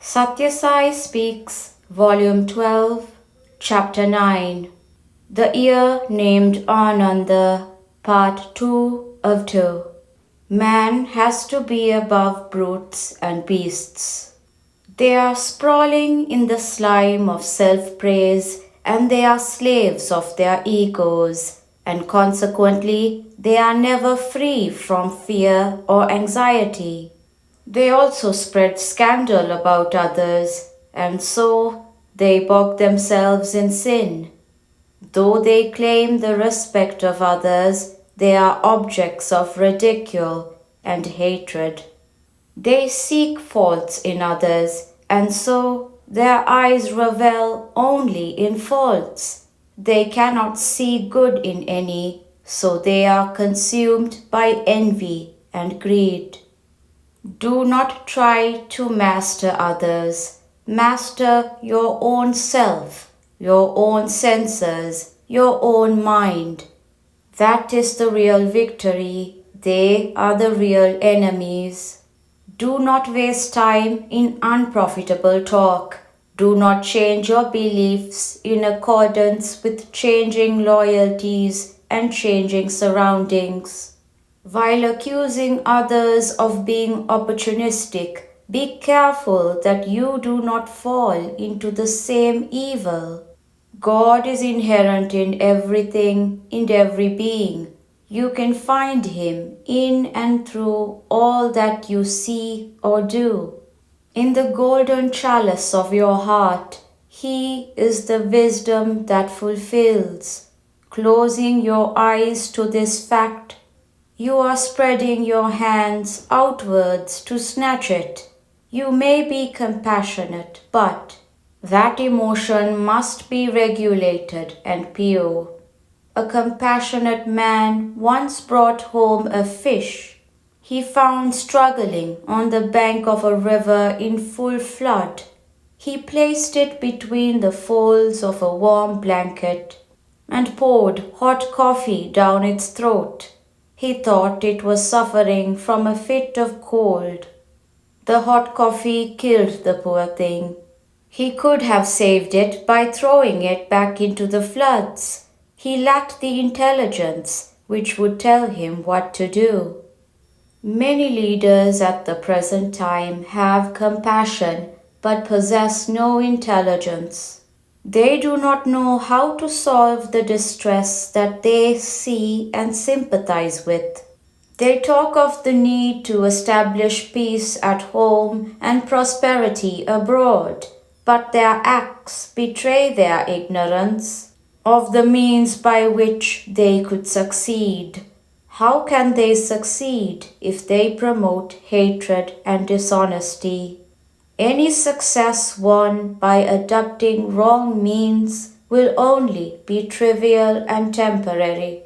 Sathya Sai Speaks, Volume 12, Chapter 9. The Year Named Aanandha, Part 2 of 2. Man has to be above brutes and beasts. They are sprawling in the slime of self-praise, and they are slaves of their egos, and consequently they are never free from fear or anxiety. They also spread scandal about others, and so they bog themselves in sin. Though they claim the respect of others, they are objects of ridicule and hatred. They seek faults in others, and so their eyes revel only in faults. They cannot see good in any, so they are consumed by envy and greed. Do not try to master others. Master your own self, your own senses, your own mind. That is the real victory. They are the real enemies. Do not waste time in unprofitable talk. Do not change your beliefs in accordance with changing loyalties and changing surroundings. While accusing others of being opportunistic, be careful that you do not fall into the same evil. God is inherent in everything, in every being. You can find Him in and through all that you see or do. In the golden chalice of your heart, He is the wisdom that fulfills. Closing your eyes to this fact, you are spreading your hands outwards to snatch it. You may be compassionate, but that emotion must be regulated and pure. A compassionate man once brought home a fish he found struggling on the bank of a river in full flood. He placed it between the folds of a warm blanket and poured hot coffee down its throat. He thought it was suffering from a fit of cold. The hot coffee killed the poor thing. He could have saved it by throwing it back into the floods. He lacked the intelligence which would tell him what to do. Many leaders at the present time have compassion but possess no intelligence. They do not know how to solve the distress that they see and sympathize with. They talk of the need to establish peace at home and prosperity abroad, but their acts betray their ignorance of the means by which they could succeed. How can they succeed if they promote hatred and dishonesty? Any success won by adopting wrong means will only be trivial and temporary.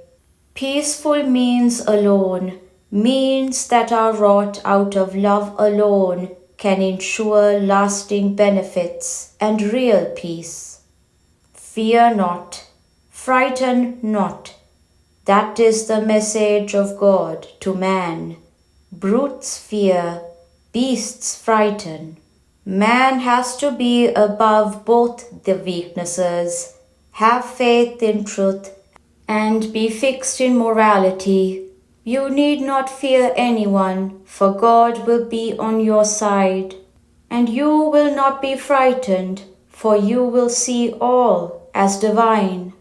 Peaceful means alone, means that are wrought out of love alone, can ensure lasting benefits and real peace. Fear not, frighten not. That is the message of God to man. Brutes fear, beasts frighten. Man has to be above both the weaknesses, have faith in truth, and be fixed in morality. You need not fear anyone, for God will be on your side. And you will not be frightened, for you will see all as divine.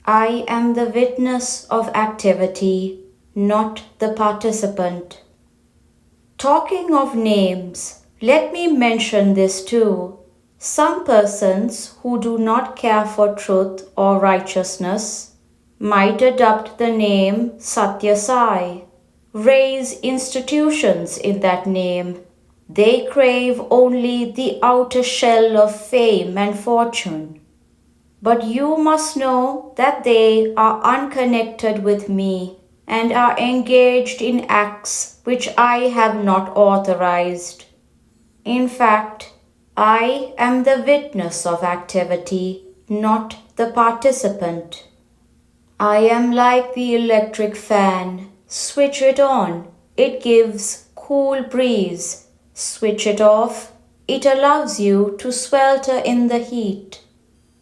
I am the witness of activity, not the participant. Talking of names, let me mention this too. Some persons who do not care for truth or righteousness might adopt the name Sathya Sai, raise institutions in that name. They crave only the outer shell of fame and fortune. But you must know that they are unconnected with me and are engaged in acts which I have not authorized. In fact, I am the witness of activity, not the participant. I am like the electric fan. Switch it on, it gives cool breeze. Switch it off, it allows you to swelter in the heat.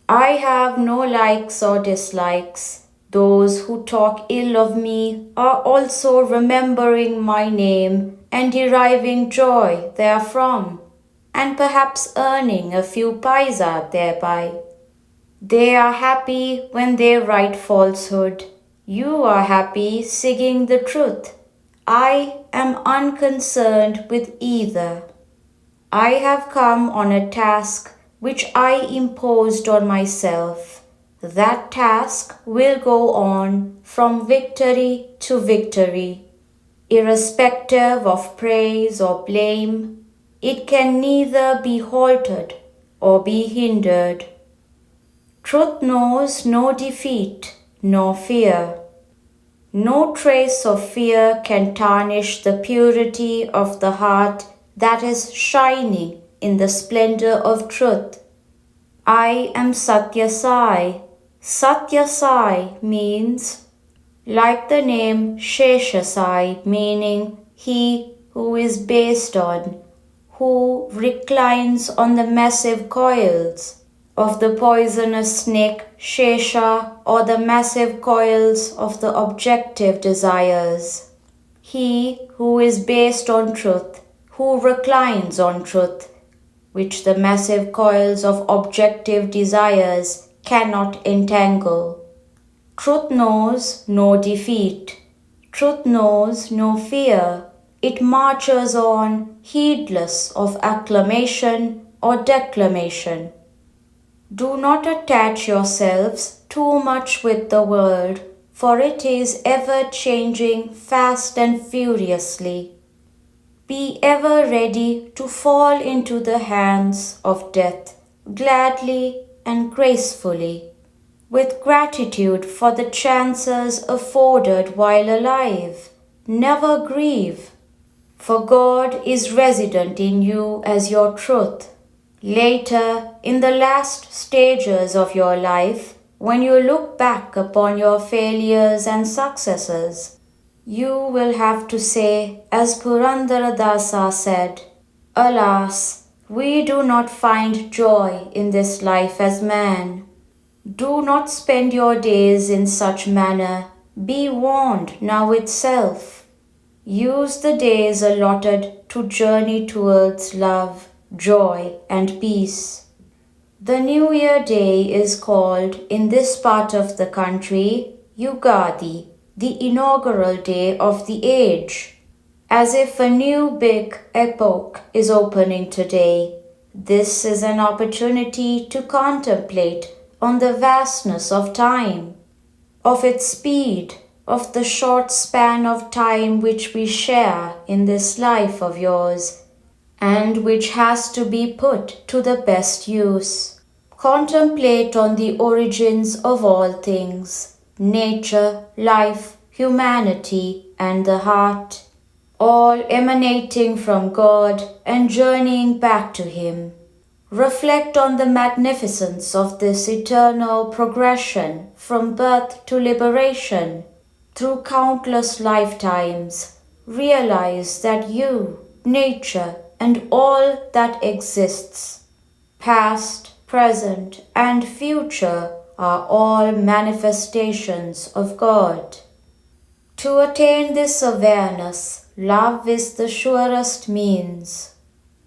I have no likes or dislikes. Those who talk ill of me are also remembering my name and deriving joy therefrom, and perhaps earning a few paisa thereby. They are happy when they write falsehood. You are happy singing the truth. I am unconcerned with either. I have come on a task which I imposed on myself. That task will go on from victory to victory. Irrespective of praise or blame, it can neither be halted or be hindered. Truth knows no defeat nor fear. No trace of fear can tarnish the purity of the heart that is shining in the splendor of truth. I am Sathya Sai. Sathya Sai means, like the name Shesha Sai, meaning he who is based on, who reclines on the massive coils of the poisonous snake Shesha, or the massive coils of the objective desires. He who is based on truth, who reclines on truth, which the massive coils of objective desires cannot entangle. Truth knows no defeat. Truth knows no fear. It marches on, heedless of acclamation or declamation. Do not attach yourselves too much with the world, for it is ever changing fast and furiously. Be ever ready to fall into the hands of death, gladly and gracefully, with gratitude for the chances afforded while alive. Never grieve, for God is resident in you as your truth. Later, in the last stages of your life, when you look back upon your failures and successes, you will have to say, as Purandaradasa said, "Alas, we do not find joy in this life as man. Do not spend your days in such manner. Be warned now itself. Use the days allotted to journey towards love, joy, and peace." The New Year Day is called in this part of the country Yugadi, the inaugural day of the age, as if a new big epoch is opening today. This is an opportunity to contemplate on the vastness of time, of its speed, of the short span of time which we share in this life of yours, and which has to be put to the best use. Contemplate on the origins of all things, nature, life, humanity, and the heart, all emanating from God and journeying back to Him. Reflect on the magnificence of this eternal progression from birth to liberation through countless lifetimes. Realize that you, nature, and all that exists, past, present, and future, are all manifestations of God. To attain this awareness, love is the surest means.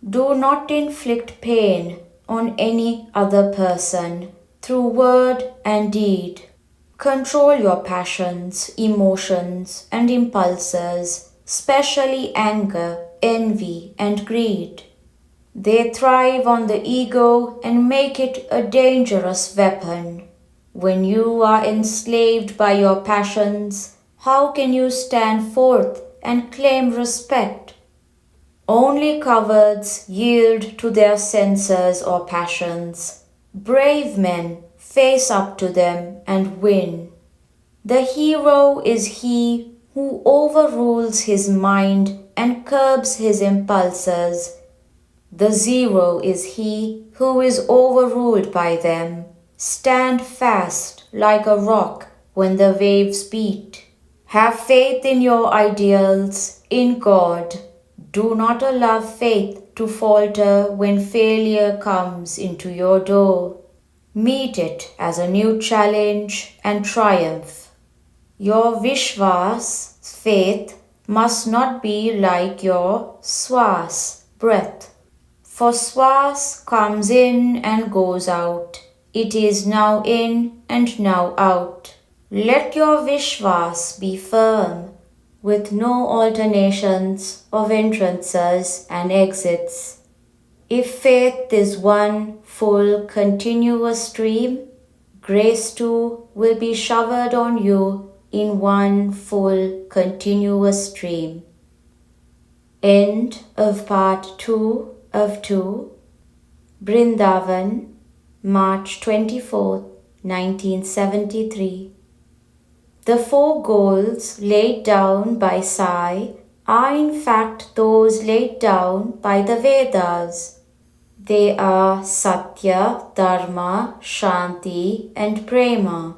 Do not inflict pain on any other person through word and deed. Control your passions, emotions, and impulses, especially anger, envy, and greed. They thrive on the ego and make it a dangerous weapon. When you are enslaved by your passions, how can you stand forth and claim respect? Only cowards yield to their censors or passions. Brave men face up to them and win. The hero is he who overrules his mind and curbs his impulses. The zero is he who is overruled by them. Stand fast like a rock when the waves beat. Have faith in your ideals, in God. Do not allow faith to falter when failure comes into your door. Meet it as a new challenge and triumph. Your Vishwas, faith, must not be like your Swas, breath. For Swas comes in and goes out. It is now in and now out. Let your Vishwas be firm, with no alternations of entrances and exits. If faith is one full continuous stream, grace too will be showered on you in one full continuous stream. End of part 2 of 2. Brindavan, March 24, 1973. The 4 goals laid down by Sai are in fact those laid down by the Vedas. They are Satya, Dharma, Shanti and Prema.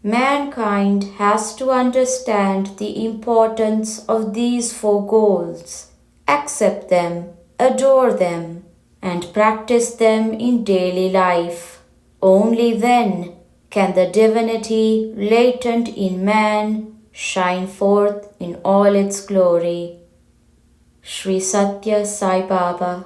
Mankind has to understand the importance of these 4 goals, accept them, adore them, and practice them in daily life. Only then can the divinity latent in man shine forth in all its glory. Sri Sathya Sai Baba.